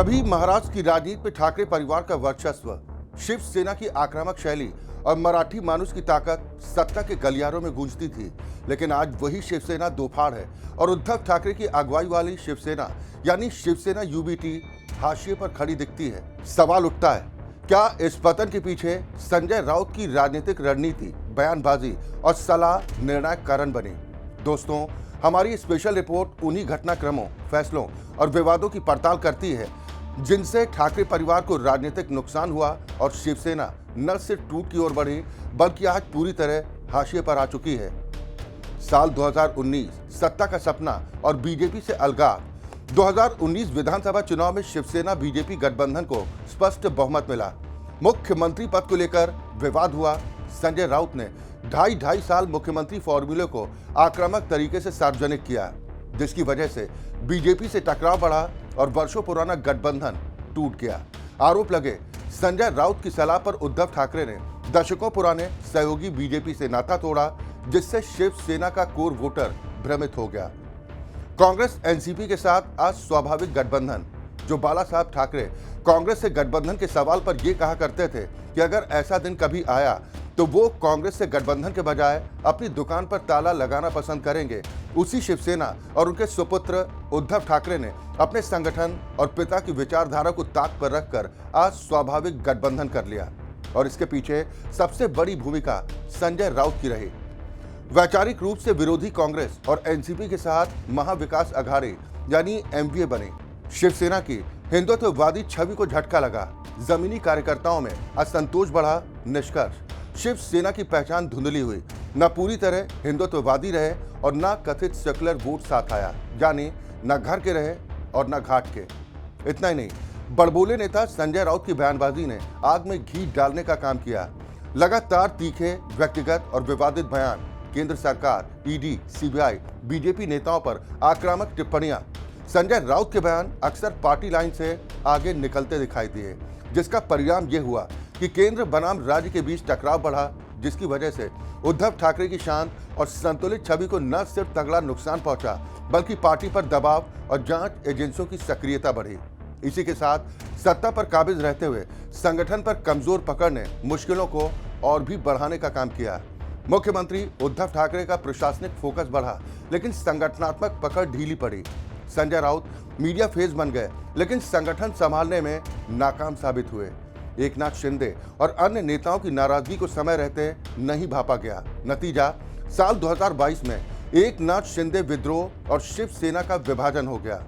कभी महाराष्ट्र की राजनीति में ठाकरे परिवार का वर्चस्व, शिवसेना की आक्रामक शैली और मराठी मानुष की ताकत सत्ता के गलियारों में गूंजती थी। लेकिन आज वही शिवसेना दोफाड़ है और उद्धव ठाकरे की अगुवाई वाली शिवसेना यानी शिवसेना यूबीटी हाशिए पर खड़ी दिखती है। सवाल उठता है, क्या इस पतन के पीछे संजय राउत की राजनीतिक रणनीति, बयानबाजी और सलाह निर्णायक कारण बनी? दोस्तों, हमारी स्पेशल रिपोर्ट उन्हीं घटनाक्रमों, फैसलों और विवादों की पड़ताल करती है जिनसे ठाकरे परिवार को राजनीतिक नुकसान हुआ और शिवसेना न सिर्फ टूट की ओर बढ़ी बल्कि आज पूरी तरह हाशिए पर आ चुकी है। साल 2019, सत्ता का सपना और बीजेपी से अलगाव। 2019 विधानसभा चुनाव में शिवसेना बीजेपी गठबंधन को स्पष्ट बहुमत मिला। मुख्यमंत्री पद को लेकर विवाद हुआ। संजय राउत ने ढाई साल मुख्यमंत्री फॉर्मूले को आक्रामक तरीके से सार्वजनिक किया, जिसकी वजह से बीजेपी से टकराव बढ़ा और वर्षों पुराना गठबंधन टूट गया। आरोप लगे, संजय राउत की सलाह पर उद्धव ठाकरे ने दशकों पुराने सहयोगी बीजेपी से नाता तोड़ा, जिससे शिवसेना का कोर वोटर भ्रमित हो गया। कांग्रेस एनसीपी के साथ आज स्वाभाविक गठबंधन। जो बाला साहब ठाकरे कांग्रेस से गठबंधन के सवाल पर यह कहा करते थे कि अगर ऐसा दिन कभी आया तो वो कांग्रेस से गठबंधन के बजाय अपनी दुकान पर ताला लगाना पसंद करेंगे, उसी शिवसेना और उनके सुपुत्र उद्धव ठाकरे ने अपने संगठन और पिता की विचारधारा को ताक पर रखकर आज स्वाभाविक गठबंधन कर लिया। और इसके पीछे सबसे बड़ी भूमिका संजय राउत की रही। वैचारिक रूप से विरोधी कांग्रेस और एनसीपी के साथ महाविकास अघाड़ी यानी एमवीए बने। शिवसेना की हिंदुत्ववादी छवि को झटका लगा। जमीनी कार्यकर्ताओं में असंतोष बढ़ा। निष्कर्ष, शिवसेना की पहचान धुंधली हुई। न पूरी तरह हिंदुत्ववादी रहे और न कथित सेकुलर वोट साथ आया, यानी न घर के रहे और न घाट के। इतना ही नहीं, बड़बोले नेता संजय राउत की बयानबाजी ने आग में घी डालने का काम किया। लगातार तीखे व्यक्तिगत और विवादित बयान, केंद्र सरकार, ईडी, सीबीआई, बीजेपी नेताओं पर आक्रामक टिप्पणियां। संजय राउत के बयान अक्सर पार्टी लाइन से आगे निकलते दिखाई दिए, जिसका परिणाम यह हुआ कि केंद्र बनाम राज्य के बीच टकराव बढ़ा, जिसकी वजह से उद्धव ठाकरे की शांत और संतुलित छवि को न सिर्फ तगड़ा नुकसान पहुंचा बल्कि पार्टी पर दबाव और जांच एजेंसियों की सक्रियता बढ़ी। इसी के साथ सत्ता पर काबिज रहते हुए संगठन पर कमजोर पकड़ ने मुश्किलों को और भी बढ़ाने का काम किया। मुख्यमंत्री उद्धव ठाकरे का प्रशासनिक फोकस बढ़ा, लेकिन संगठनात्मक पकड़ ढीली पड़ी। संजय राउत मीडिया फेस बन गए, लेकिन संगठन संभालने में नाकाम साबित हुए। एकनाथ शिंदे और अन्य नेताओं की नाराजगी को समय रहते नहीं भापा गया। नतीजा, साल 2022 में एकनाथ शिंदे विद्रोह और शिवसेना का विभाजन हो गया।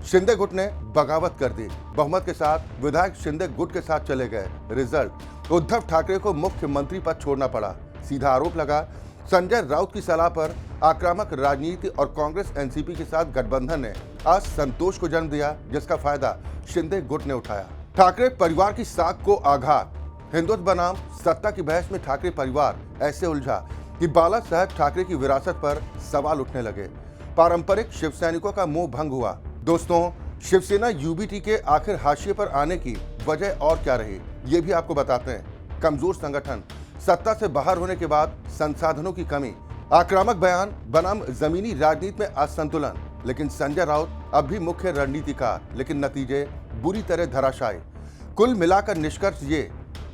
शिंदे गुट ने बगावत कर दी। बहुमत के साथ विधायक शिंदे गुट के साथ चले गए। रिजल्ट, उद्धव ठाकरे को मुख्यमंत्री पद छोड़ना पड़ा। सीधा आरोप लगा, संजय राउत की सलाह पर आक्रामक राजनीति और कांग्रेस एनसीपी के साथ गठबंधन ने असंतोष को जन्म दिया, जिसका फायदा शिंदे गुट ने उठाया। ठाकरे परिवार की साख को आघात। हिंदुत्व बनाम सत्ता की बहस में ठाकरे परिवार ऐसे उलझा कि बाला साहब ठाकरे की विरासत पर सवाल उठने लगे। पारंपरिक शिव सैनिकों का मोह भंग हुआ। दोस्तों, शिवसेना यूबीटी के आखिर हाशिए पर आने की वजह और क्या रही, ये भी आपको बताते हैं। कमजोर संगठन, सत्ता से बाहर होने के बाद संसाधनों की कमी, आक्रामक बयान बनाम जमीनी राजनीति में असंतुलन। लेकिन संजय राउत अब भी मुख्य रणनीतिकार, लेकिन नतीजे बुरी तरह धराशायी। कुल मिलाकर निष्कर्ष ये,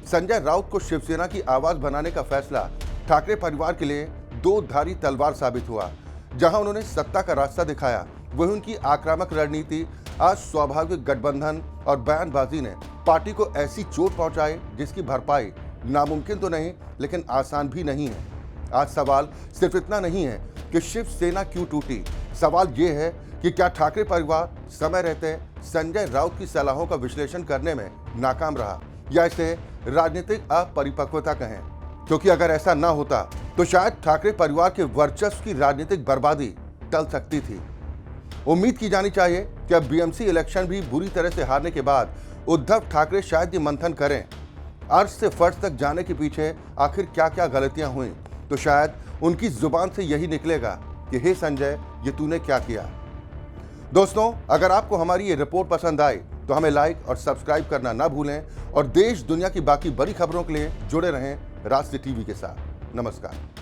संजय राउत को शिवसेना की आवाज बनाने का फैसला ठाकरे परिवार के लिए दो धारी तलवार साबित हुआ। जहां उन्होंने सत्ता का रास्ता दिखाया, वहीं उनकी आक्रामक रणनीति, आज स्वाभाविक गठबंधन और बयानबाजी ने पार्टी को ऐसी चोट पहुंचाई जिसकी भरपाई नामुमकिन तो नहीं, लेकिन आसान भी नहीं है। आज सवाल सिर्फ इतना नहीं है कि शिवसेना क्यों टूटी, सवाल ये है कि क्या ठाकरे परिवार समय रहते संजय राउत की सलाहों का विश्लेषण करने में नाकाम रहा, या इसे राजनीतिक अपरिपक्वता कहें। क्योंकि अगर ऐसा ना होता तो शायद ठाकरे परिवार के वर्चस्व की राजनीतिक बर्बादी टल सकती थी। उम्मीद की जानी चाहिए कि अब बीएमसी इलेक्शन भी बुरी तरह से हारने के बाद उद्धव ठाकरे शायद ये मंथन करें, अर्श से फर्श तक जाने के पीछे आखिर क्या क्या गलतियां हुई, तो शायद उनकी जुबान से यही निकलेगा कि हे संजय, ये तूने क्या किया। दोस्तों, अगर आपको हमारी ये रिपोर्ट पसंद आई तो हमें लाइक और सब्सक्राइब करना ना भूलें और देश दुनिया की बाकी बड़ी खबरों के लिए जुड़े रहें राष्ट्रीय टीवी के साथ। नमस्कार।